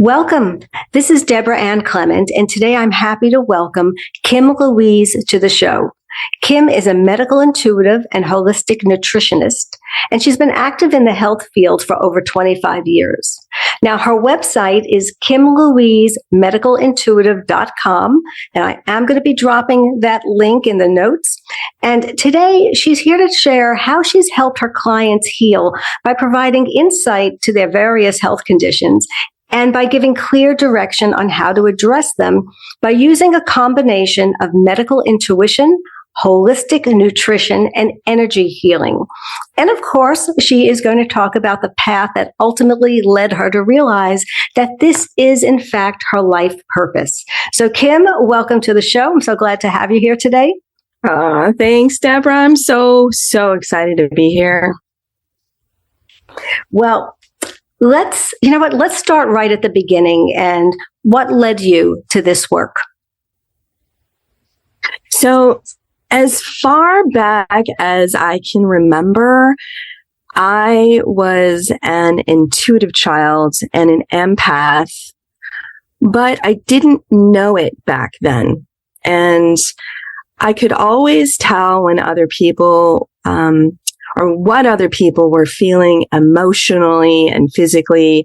Welcome. This is Debra Ann Clement, and today I'm happy to welcome Kim Louise to the show. Kim is a medical intuitive and holistic nutritionist, and she's been active in the health field for over 25 years. Now, her website is kimlouisemedicalintuitive.com, and I am going to be dropping that link in the notes. And today, she's here to share how she's helped her clients heal by providing insight to their various health conditions and by giving clear direction on how to address them by using a combination of medical intuition, holistic nutrition, and energy healing. And of course, she is going to talk about the path that ultimately led her to realize that this is, in fact, her life purpose. So, Kim, welcome to the show. I'm so glad to have you here today. Thanks, Debra. I'm so excited to be here. Well, let's start right at the beginning. And what led you to this work? So, as far back as I can remember, I was an intuitive child and an empath, but I didn't know it back then. And I could always tell when other people, or what other people were feeling emotionally and physically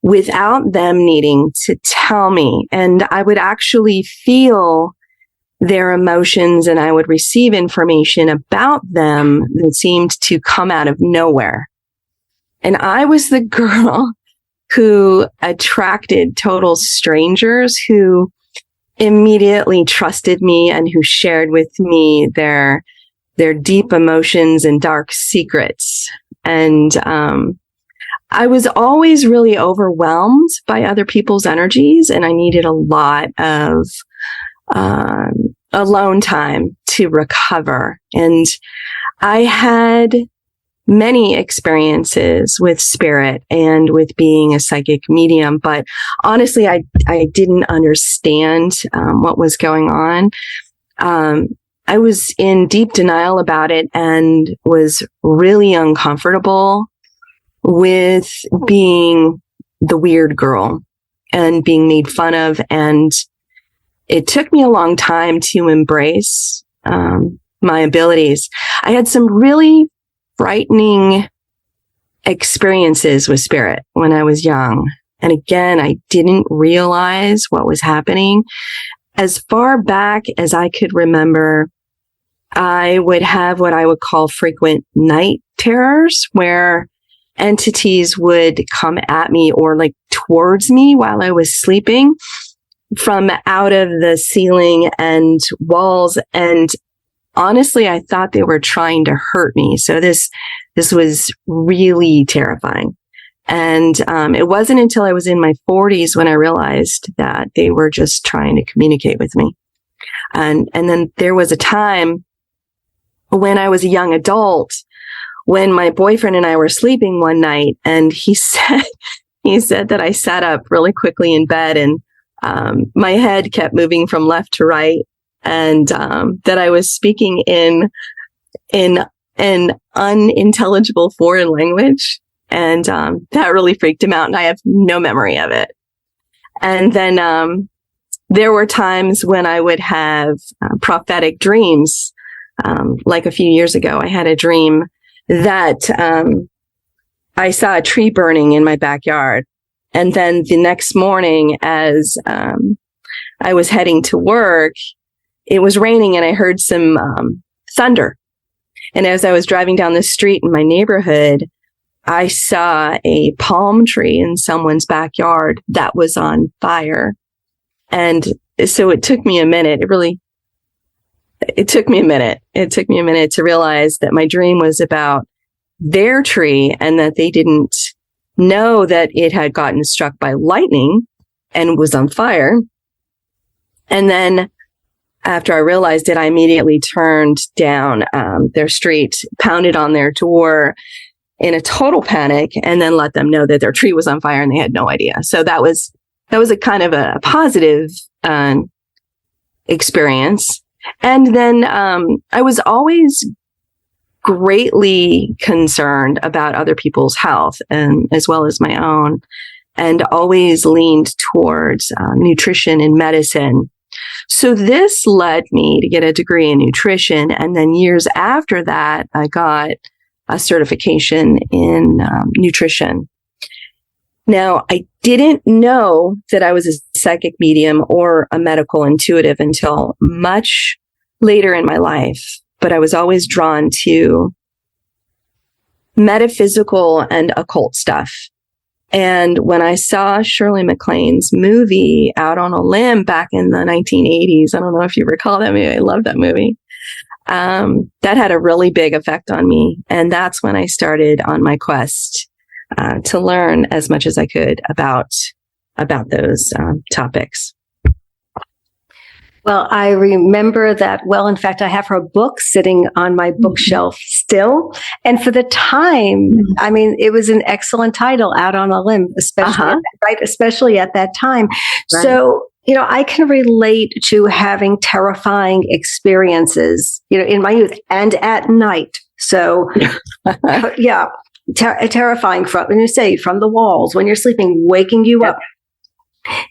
without them needing to tell me. And I would actually feel their emotions and I would receive information about them that seemed to come out of nowhere. And I was the girl who attracted total strangers who immediately trusted me and who shared with me their deep emotions and dark secrets. And I was always really overwhelmed by other people's energies, and I needed a lot of alone time to recover. And I had many experiences with spirit and with being a psychic medium, but honestly, I didn't understand what was going on. I was in deep denial about it and was really uncomfortable with being the weird girl and being made fun of. And it took me a long time to embrace my abilities. I had some really frightening experiences with spirit when I was young. And again, I didn't realize what was happening. As far back as I could remember, I would have what I would call frequent night terrors, where entities would come at me or like towards me while I was sleeping from out of the ceiling and walls. And honestly, I thought they were trying to hurt me. So this was really terrifying. And it wasn't until I was in my 40s when I realized that they were just trying to communicate with me. And then there was a time when I was a young adult, when my boyfriend and I were sleeping one night, and he said that I sat up really quickly in bed, and my head kept moving from left to right, and that I was speaking in an unintelligible foreign language. And that really freaked him out, and I have no memory of it. And then there were times when I would have prophetic dreams. Like a few years ago, I had a dream that I saw a tree burning in my backyard. And then the next morning, as I was heading to work, it was raining and I heard some thunder. And as I was driving down the street in my neighborhood, I saw a palm tree in someone's backyard that was on fire. And so it took me a minute. It took me a minute. It took me a minute to realize that my dream was about their tree and that they didn't know that it had gotten struck by lightning and was on fire. And then after I realized it, I immediately turned down their street, pounded on their door in a total panic, and then let them know that their tree was on fire and they had no idea. So that was a kind of a positive experience. And then I was always greatly concerned about other people's health and as well as my own. and always leaned towards nutrition and medicine. So this led me to get a degree in nutrition. And then years after that, I got a certification in nutrition. Now, I didn't know that I was a psychic medium or a medical intuitive until much later in my life, but I was always drawn to metaphysical and occult stuff. And when I saw Shirley MacLaine's movie Out on a Limb back in the 1980s, I don't know if you recall that movie. I love that movie. That had a really big effect on me. And that's when I started on my quest to learn as much as I could about those topics. Well, I remember that well. In fact, I have her book sitting on my bookshelf still. And for the time, I mean, it was an excellent title, Out on a Limb, especially at that time. Right. So, I can relate to having terrifying experiences, in my youth and at night. So, yeah, terrifying from the walls when you're sleeping, waking you up.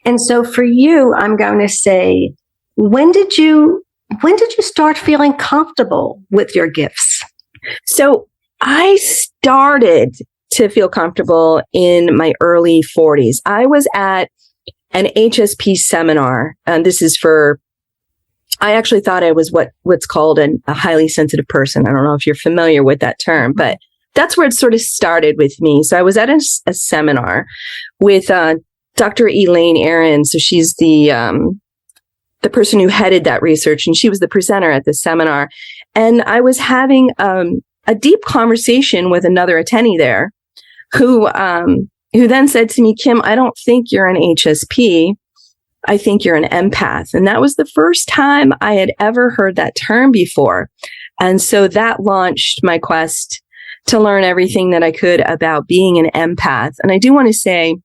And so for you, I'm going to say, when did you start feeling comfortable with your gifts? So I started to feel comfortable in my early 40s. I was at an HSP seminar, and this is I actually thought I was what's called a highly sensitive person. I don't know if you're familiar with that term, but that's where it sort of started with me. So I was at a seminar with Dr. Elaine Aaron. So she's the person who headed that research, and she was the presenter at the seminar. And I was having a deep conversation with another attendee there, who then said to me, "Kim, I don't think you're an HSP. I think you're an empath." And that was the first time I had ever heard that term before. And so that launched my quest to learn everything that I could about being an empath. And I do want to say,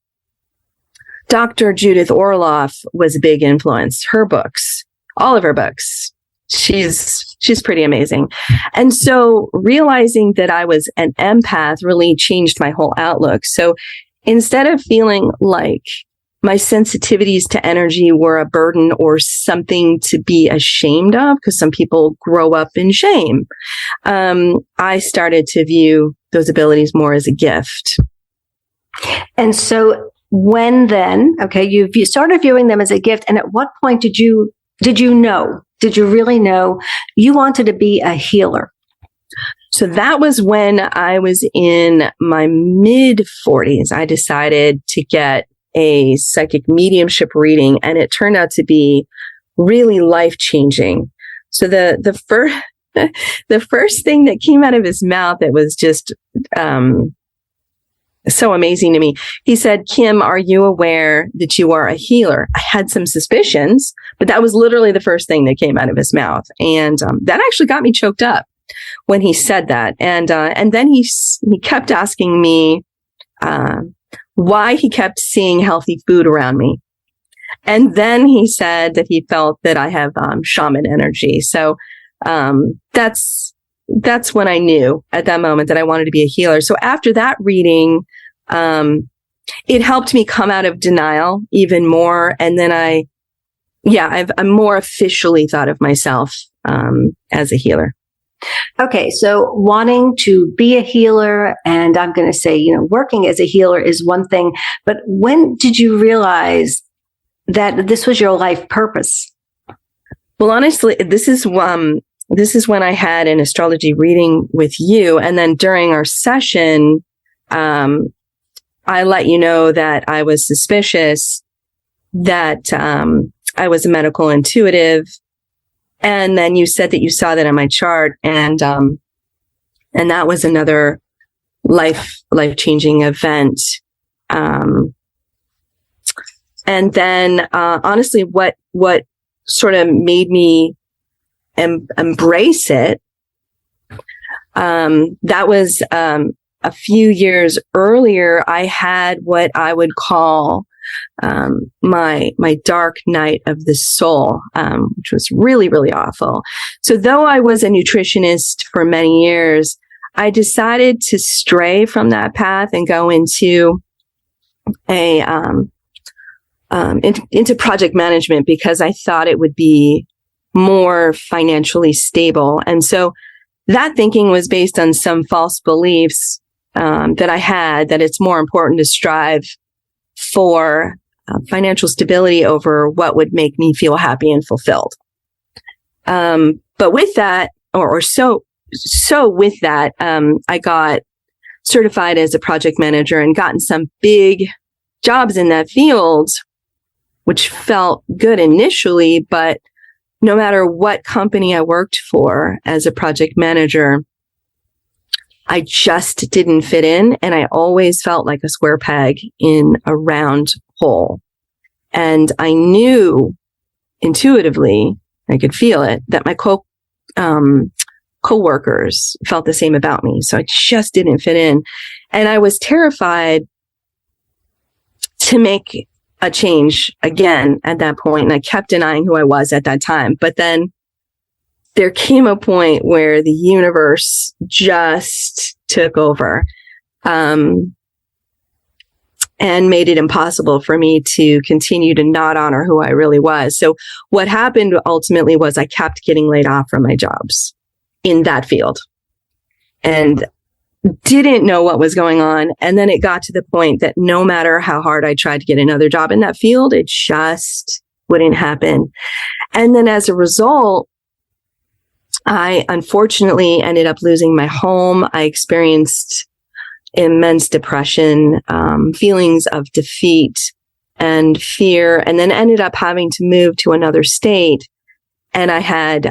Dr. Judith Orloff was a big influence. Her books, all of her books, she's pretty amazing. And so realizing that I was an empath really changed my whole outlook. So instead of feeling like my sensitivities to energy were a burden or something to be ashamed of, because some people grow up in shame, I started to view those abilities more as a gift. And so when then, you started viewing them as a gift, and at what point did you really know you wanted to be a healer? So that was when I was in my mid 40s. I decided to get a psychic mediumship reading, and it turned out to be really life-changing. So the first thing that came out of his mouth that was just so amazing to me. He said, "Kim, are you aware that you are a healer?" I had some suspicions, but that was literally the first thing that came out of his mouth. And that actually got me choked up when he said that. And then he kept asking me why he kept seeing healthy food around me. And then he said that he felt that I have shaman energy. So that's when I knew at that moment that I wanted to be a healer. So after that reading, it helped me come out of denial even more. And then I'm more officially thought of myself as a healer. Okay, so wanting to be a healer, and I'm going to say, working as a healer is one thing, but when did you realize that this was your life purpose? Well, honestly, this is when I had an astrology reading with you. And then during our session, I let you know that I was suspicious that I was a medical intuitive. And then you said that you saw that on my chart. And that was another life-changing event. And then, honestly, what sort of made me embrace it, that was a few years earlier. I had what I would call my dark night of the soul, which was really, really awful. So though I was a nutritionist for many years, I decided to stray from that path and go into into project management because I thought it would be more financially stable. And so that thinking was based on some false beliefs that I had, that it's more important to strive for financial stability over what would make me feel happy and fulfilled. But with that, so with that, I got certified as a project manager and gotten some big jobs in that field, which felt good initially, but no matter what company I worked for as a project manager, I just didn't fit in. And I always felt like a square peg in a round hole. And I knew intuitively, I could feel it, that my coworkers felt the same about me. So I just didn't fit in. And I was terrified to make a change again at that point. And I kept denying who I was at that time. But then there came a point where the universe just took over, and made it impossible for me to continue to not honor who I really was. So what happened ultimately was I kept getting laid off from my jobs in that field and didn't know what was going on. And then it got to the point that no matter how hard I tried to get another job in that field, it just wouldn't happen. And then as a result, I unfortunately ended up losing my home. I experienced immense depression, feelings of defeat and fear, and then ended up having to move to another state. And I had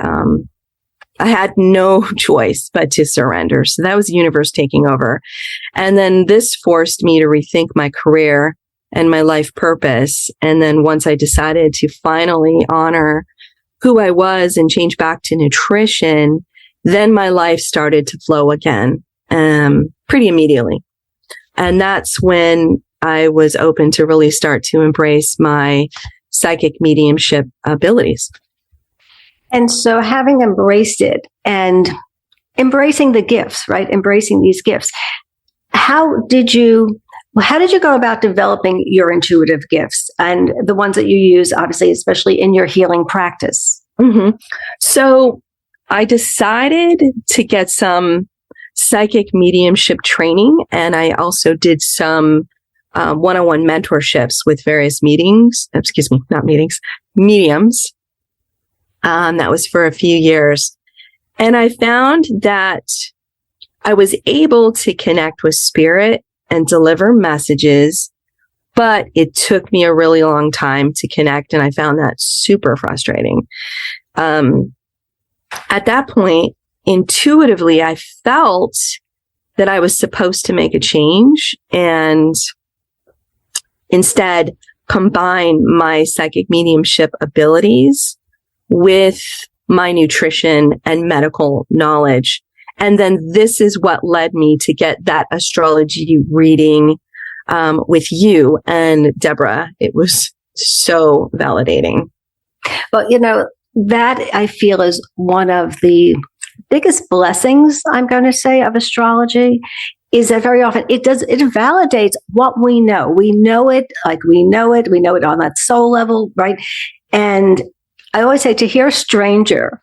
no choice but to surrender. So that was the universe taking over. And then this forced me to rethink my career and my life purpose. And then once I decided to finally honor who I was and change back to nutrition, then my life started to flow again, pretty immediately. And that's when I was open to really start to embrace my psychic mediumship abilities. And so having embraced it and embracing the gifts, right? Embracing these gifts. How did you go about developing your intuitive gifts and the ones that you use, obviously, especially in your healing practice? Mm-hmm. So I decided to get some psychic mediumship training, and I also did some one-on-one mentorships with various mediums. That was for a few years. And I found that I was able to connect with spirit and deliver messages, but it took me a really long time to connect. And I found that super frustrating. At that point, intuitively, I felt that I was supposed to make a change and instead combine my psychic mediumship abilities with my nutrition and medical knowledge. And then this is what led me to get that astrology reading with you and Debra. It was so validating. Well, that I feel is one of the biggest blessings, I'm going to say, of astrology, is that very often it validates what we know. We know it on that soul level, right? And I always say, to hear a stranger,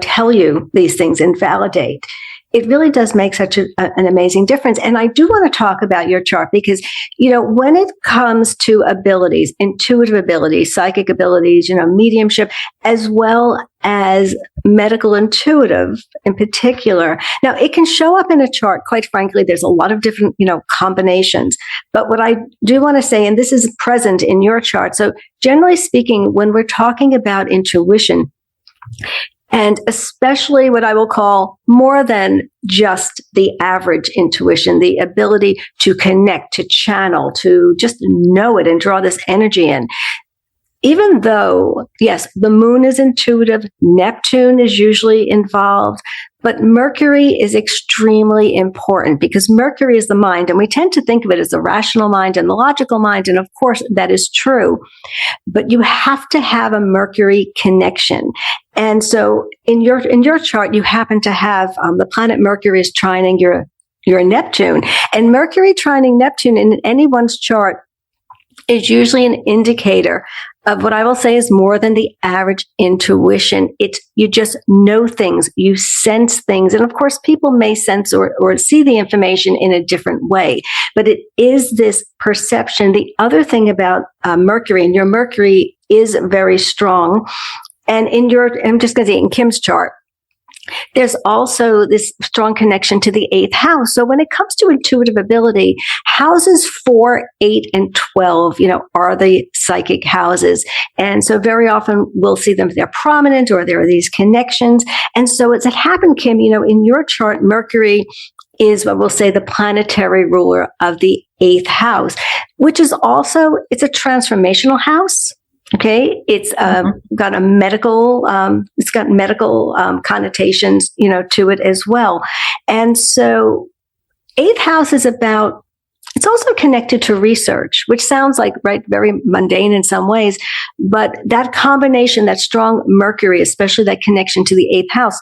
tell you these things and validate, it really does make such an amazing difference. And I do want to talk about your chart because, when it comes to abilities, intuitive abilities, psychic abilities, mediumship, as well as medical intuitive in particular. Now, it can show up in a chart. Quite frankly, there's a lot of different, combinations. But what I do want to say, and this is present in your chart. So generally speaking, when we're talking about intuition, and especially what I will call more than just the average intuition, the ability to connect, to channel, to just know it and draw this energy in. Even though, yes, the moon is intuitive, Neptune is usually involved, but Mercury is extremely important because Mercury is the mind, and we tend to think of it as the rational mind and the logical mind, and of course that is true, but you have to have a Mercury connection. And so in your chart, you happen to have the planet Mercury is trining your your Neptune. And Mercury trining Neptune in anyone's chart is usually an indicator of what I will say is more than the average intuition. It's you just know things, you sense things. And of course, people may sense or see the information in a different way, but it is this perception. The other thing about Mercury, and your Mercury is very strong. And I'm just going to say in Kim's chart, there's also this strong connection to the 8th house. So when it comes to intuitive ability, houses 4, 8, and 12, are the psychic houses. And so very often we'll see them, they're prominent or there are these connections. And so it's happened, Kim, in your chart, Mercury is what we'll say the planetary ruler of the 8th house, which is also, it's a transformational house. Okay, it's got a medical, connotations, to it as well. And so 8th house is about, it's also connected to research, which sounds like, right, very mundane in some ways, but that combination, that strong Mercury, especially that connection to the 8th house,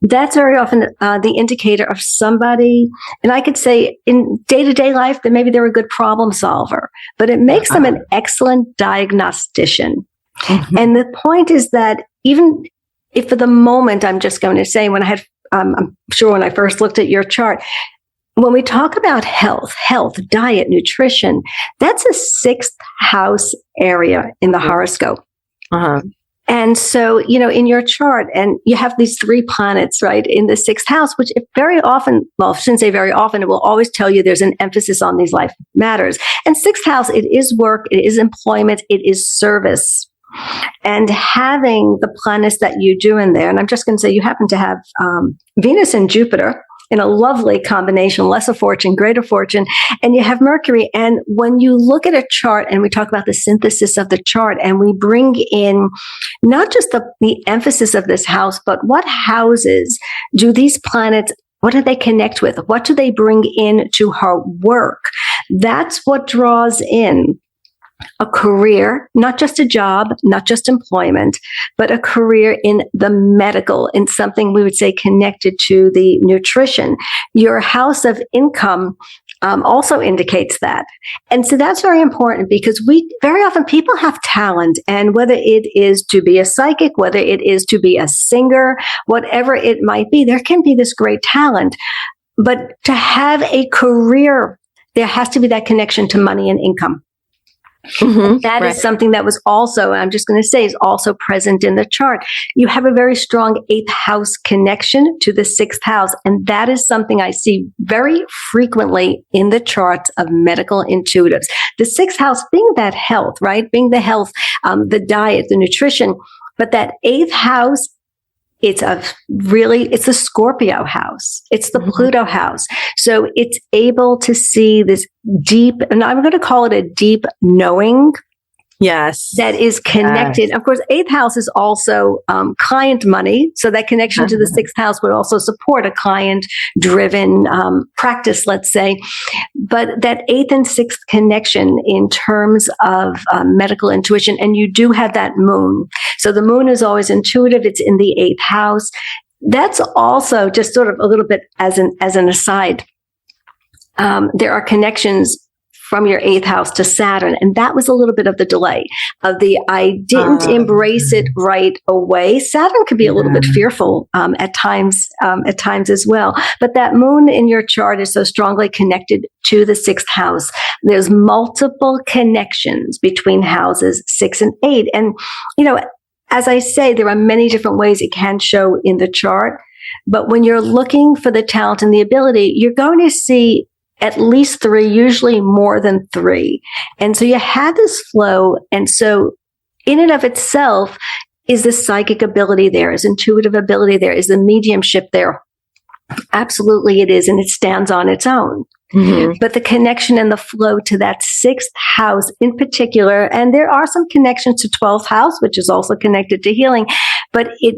that's very often the indicator of somebody, and I could say in day-to-day life that maybe they're a good problem solver, but it makes them an excellent diagnostician. Mm-hmm. And the point is that even if for the moment, I'm just going to say I'm sure when I first looked at your chart, when we talk about health, diet, nutrition, that's a 6th house area in the horoscope. Uh-huh. And so, in your chart, and you have these 3 planets, right, in the 6th house, which very often, well, I shouldn't say very often, it will always tell you there's an emphasis on these life matters. And 6th house, it is work, it is employment, it is service. And having the planets that you do in there, and I'm just going to say you happen to have Venus and Jupiter in a lovely combination, lesser fortune, greater fortune, and you have Mercury. And when you look at a chart and we talk about the synthesis of the chart and we bring in not just the emphasis of this house, but what houses do these planets, what do they connect with? What do they bring in to her work? That's what draws in a career, not just a job, not just employment, but a career in the medical, in something we would say connected to the nutrition. Your house of income also indicates that. And so that's very important because very often people have talent, and whether it is to be a psychic, whether it is to be a singer, whatever it might be, there can be this great talent. But to have a career, there has to be that connection to money and income. Mm-hmm. That is something that was also, I'm just going to say, is also present in the chart. You have a very strong 8th house connection to the 6th house. And that is something I see very frequently in the charts of medical intuitives. The 6th house being that health, right? Being the health, the diet, the nutrition. But that 8th house, it's the Scorpio house. It's the mm-hmm. Pluto house. So it's able to see this deep, and I'm going to call it a deep knowing. Yes. That is connected. Yes. Of course, 8th house is also client money. So that connection to the 6th house would also support a client-driven practice, let's say. But that 8th and 6th connection in terms of medical intuition, and you do have that moon. So the moon is always intuitive. It's in the 8th house. That's also just sort of a little bit as an aside. There are connections from your 8th house to Saturn. And that was a little bit of the delay of I didn't embrace it right away. Saturn could be a little bit fearful at times as well. But that moon in your chart is so strongly connected to the 6th house. There's multiple connections between houses 6 and 8. And, as I say, there are many different ways it can show in the chart. But when you're looking for the talent and the ability, you're going to see at least 3, usually more than 3. And so you have this flow. And so in and of itself is the psychic ability there, is intuitive ability there, is the mediumship there. Absolutely it is. And it stands on its own. Mm-hmm. But the connection and the flow to that 6th house in particular, and there are some connections to 12th house, which is also connected to healing, but it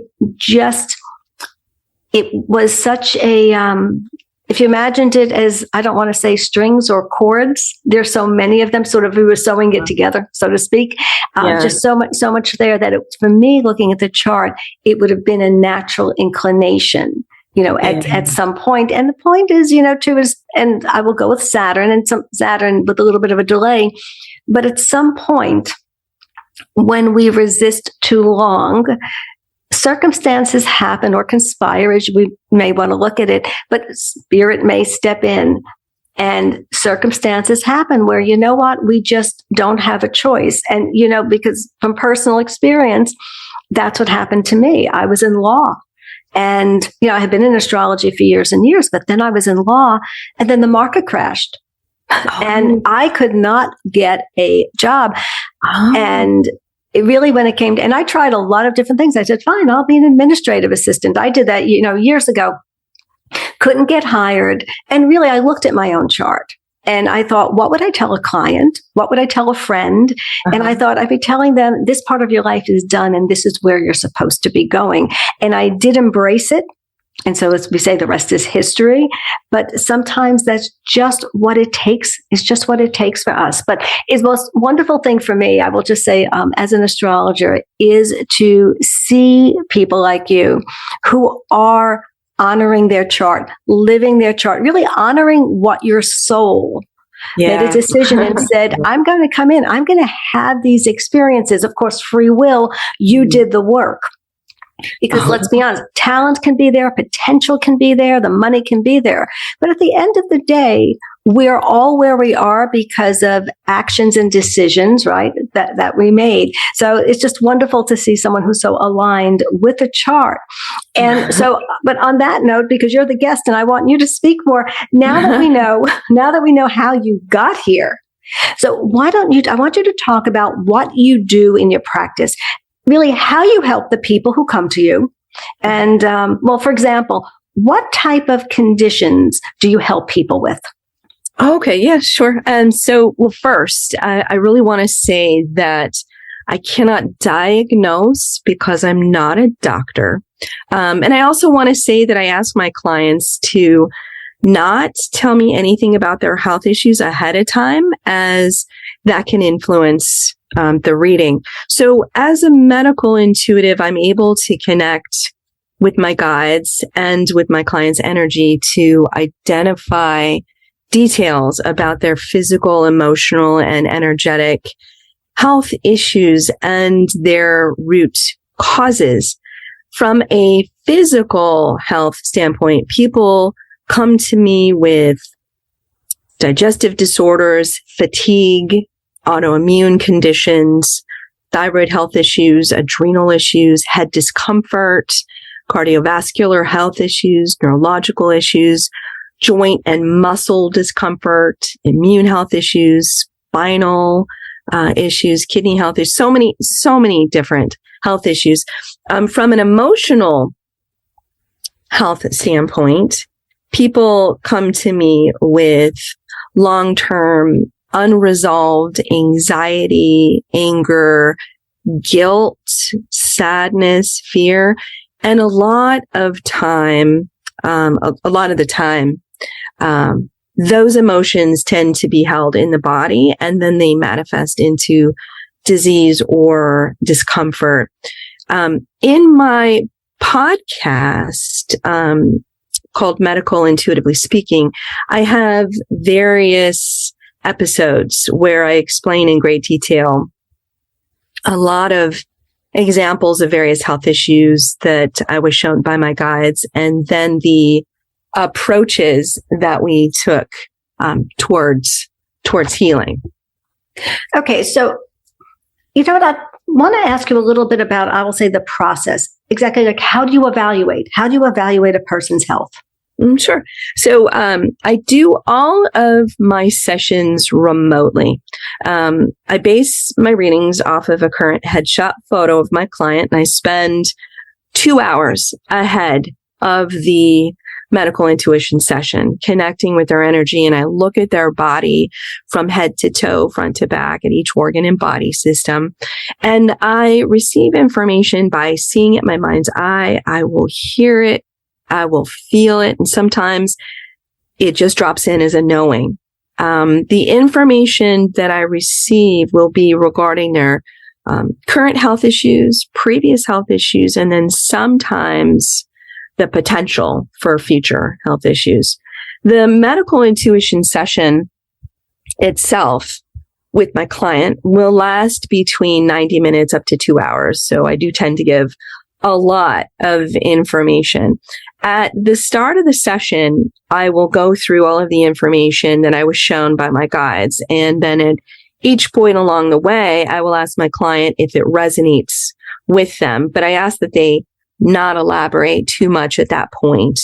was such a, if you imagined it as, I don't want to say strings or chords, there's so many of them, sort of we were sewing it together, so to speak. Just so much there that for me, looking at the chart, it would have been a natural inclination at some point. And the point is, too, and I will go with Saturn and Saturn with a little bit of a delay. But at some point, when we resist too long, circumstances happen or conspire, as we may want to look at it, but spirit may step in and circumstances happen where, we just don't have a choice. And, because from personal experience, that's what happened to me. I was in law. And, I had been in astrology for years and years, but then I was in law and then the market crashed and I could not get a job. And it really, when it came to, and I tried a lot of different things. I said, fine, I'll be an administrative assistant. I did that, years ago, couldn't get hired. And really, I looked at my own chart. And I thought, what would I tell a client? What would I tell a friend? And I thought I'd be telling them this part of your life is done and this is where you're supposed to be going. And I did embrace it. And so as we say, the rest is history. But sometimes that's just what it takes. It's just what it takes for us. But the most wonderful thing for me, I will just say, as an astrologer, is to see people like you who are honoring their chart, living their chart, really honoring what your soul made a decision and said, I'm going to come in, I'm going to have these experiences. Of course, free will, you did the work. Because let's be honest, talent can be there, potential can be there, the money can be there. But at the end of the day, we're all where we are because of actions and decisions, right, that we made. So it's just wonderful to see someone who's so aligned with the chart. And so, but on that note, because you're the guest and I want you to speak more, now that we know how you got here. So I want you to talk about what you do in your practice, really how you help the people who come to you. And, for example, what type of conditions do you help people with? Okay, yeah, sure. First, I really want to say that I cannot diagnose because I'm not a doctor. And I also want to say that I ask my clients to not tell me anything about their health issues ahead of time, as that can influence the reading. So as a medical intuitive, I'm able to connect with my guides and with my client's energy to identify details about their physical, emotional, and energetic health issues and their root causes. From a physical health standpoint, people come to me with digestive disorders, fatigue, autoimmune conditions, thyroid health issues, adrenal issues, head discomfort, cardiovascular health issues, neurological issues, joint and muscle discomfort, immune health issues, spinal issues, kidney health issues, so many different health issues. From an emotional health standpoint, people come to me with long-term unresolved anxiety, anger, guilt, sadness, fear, and a lot of the time, those emotions tend to be held in the body and then they manifest into disease or discomfort. In my podcast, called Medical Intuitively Speaking, I have various episodes where I explain in great detail a lot of examples of various health issues that I was shown by my guides, and then the approaches that we took towards healing. Okay, so what I want to ask you a little bit about, I will say the process. Exactly, like how do you evaluate? How do you evaluate a person's health? Sure. So I do all of my sessions remotely. I base my readings off of a current headshot photo of my client, and I spend 2 hours ahead of the medical intuition session connecting with their energy, and I look at their body from head to toe, front to back, at each organ and body system. And I receive information by seeing it in my mind's eye. I will hear it. I will feel it. And sometimes it just drops in as a knowing. The information that I receive will be regarding their current health issues, previous health issues, and then sometimes the potential for future health issues. The medical intuition session itself with my client will last between 90 minutes up to 2 hours. So I do tend to give a lot of information. At the start of the session, I will go through all of the information that I was shown by my guides. And then at each point along the way, I will ask my client if it resonates with them. But I ask that they not elaborate too much at that point.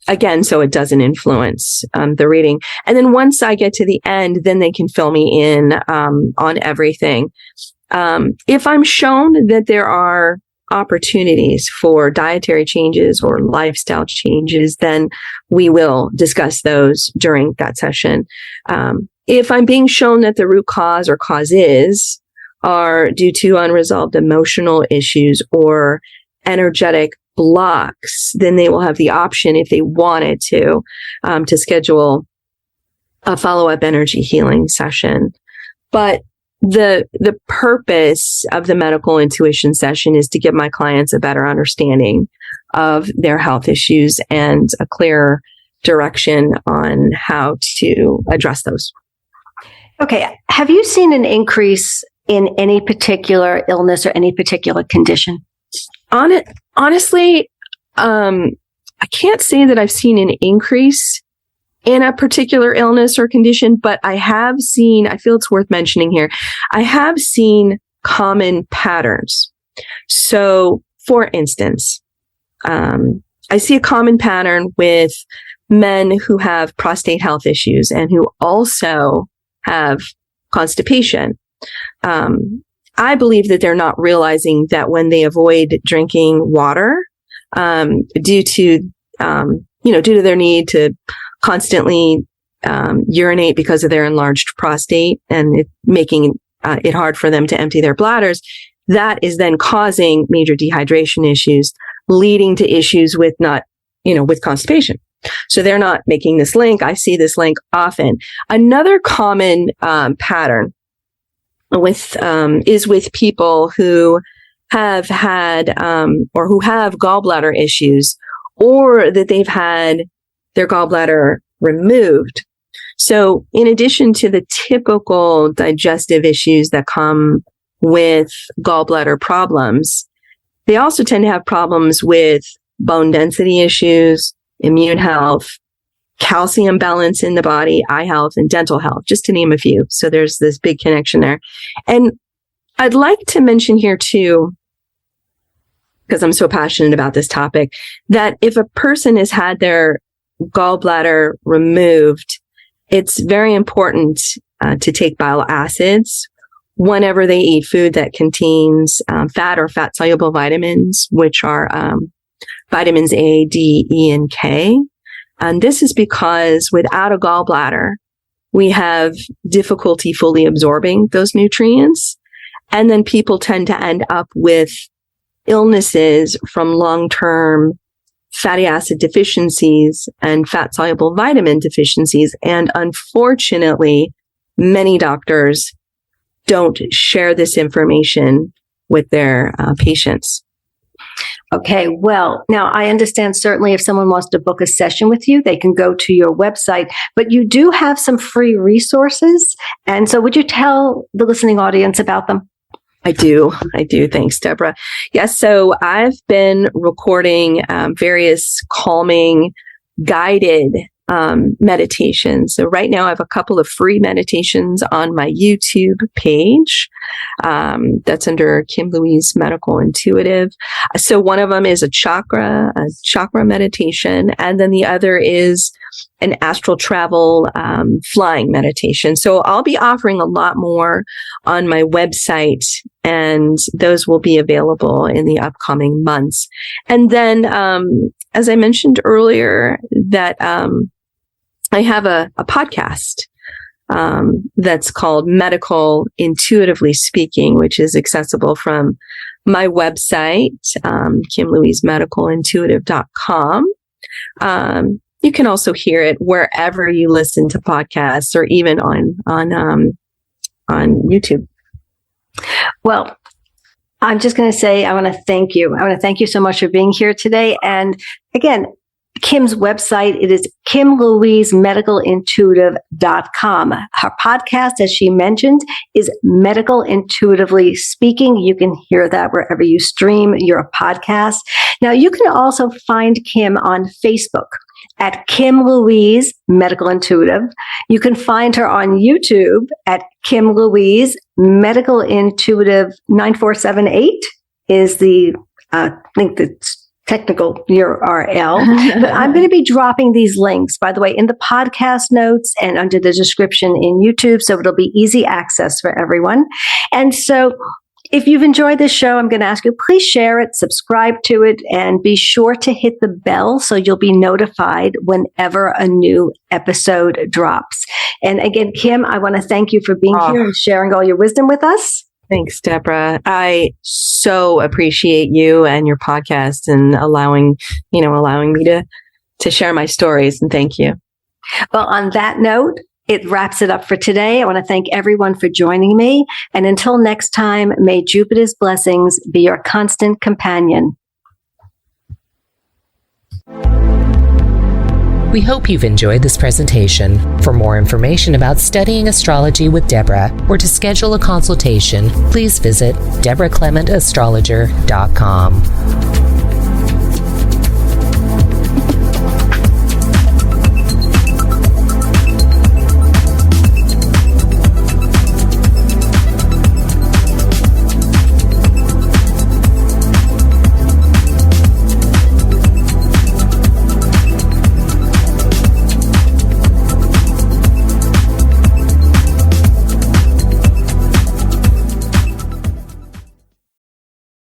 Again, so it doesn't influence the reading. And then once I get to the end, then they can fill me in on everything. If I'm shown that there are opportunities for dietary changes or lifestyle changes, then we will discuss those during that session. If I'm being shown that the root cause or causes are due to unresolved emotional issues or energetic blocks, then they will have the option, if they wanted to schedule a follow-up energy healing session. But the purpose of the medical intuition session is to give my clients a better understanding of their health issues and a clear direction on how to address those. Okay. Have you seen an increase in any particular illness or any particular condition? Honestly, I can't say that I've seen an increase in a particular illness or condition, but I have seen, I feel it's worth mentioning here, I have seen common patterns. So, for instance, I see a common pattern with men who have prostate health issues and who also have constipation. I believe that they're not realizing that when they avoid drinking water, due to their need to constantly urinate because of their enlarged prostate and making it hard for them to empty their bladders, that is then causing major dehydration issues, leading to issues with with constipation. So they're not making this link. I see this link often. Another common pattern is with people who have had or who have gallbladder issues, or that they've had their gallbladder removed. So in addition to the typical digestive issues that come with gallbladder problems, they also tend to have problems with bone density issues, immune health, calcium balance in the body, eye health, and dental health, just to name a few. So there's this big connection there. And I'd like to mention here too, because I'm so passionate about this topic, that if a person has had their gallbladder removed, it's very important to take bile acids whenever they eat food that contains fat or fat-soluble vitamins, which are vitamins A, D, E, and K. And this is because without a gallbladder, we have difficulty fully absorbing those nutrients. And then people tend to end up with illnesses from long-term fatty acid deficiencies and fat-soluble vitamin deficiencies. And unfortunately, many doctors don't share this information with their patients. Okay, well, now I understand certainly if someone wants to book a session with you, they can go to your website, but you do have some free resources. And so would you tell the listening audience about them? I do. Thanks, Debra. Yes. So I've been recording various calming, guided meditations. So right now I have a couple of free meditations on my YouTube page. That's under Kim Louise Medical Intuitive. So one of them is a chakra meditation, and then the other is an astral travel flying meditation. So I'll be offering a lot more on my website, and those will be available in the upcoming months. And then, as I mentioned earlier, that I have a podcast that's called Medical Intuitively Speaking, which is accessible from my website, KimLouiseMedicalIntuitive.com. You can also hear it wherever you listen to podcasts, or even on YouTube. Well, I'm just going to say, I want to thank you. I want to thank you so much for being here today. And again, Kim's website, it is kimlouisemedicalintuitive.com. Her podcast, as she mentioned, is Medical Intuitively Speaking. You can hear that wherever you stream your podcast. Now, you can also find Kim on Facebook at Kim Louise Medical Intuitive. You can find her on YouTube at Kim Louise Medical Intuitive 9478 is the link that's technical URL. But I'm going to be dropping these links, by the way, in the podcast notes and under the description in YouTube, so it'll be easy access for everyone. And so if you've enjoyed this show, I'm going to ask you, please share it, subscribe to it, and be sure to hit the bell so you'll be notified whenever a new episode drops. And again, Kim, I want to thank you for being here and sharing all your wisdom with us. Thanks, Debra. I so appreciate you and your podcast and allowing me to share my stories. And thank you. Well, on that note, it wraps it up for today. I want to thank everyone for joining me. And until next time, may Jupiter's blessings be your constant companion. We hope you've enjoyed this presentation. For more information about studying astrology with Debra or to schedule a consultation, please visit debraclementastrologer.com.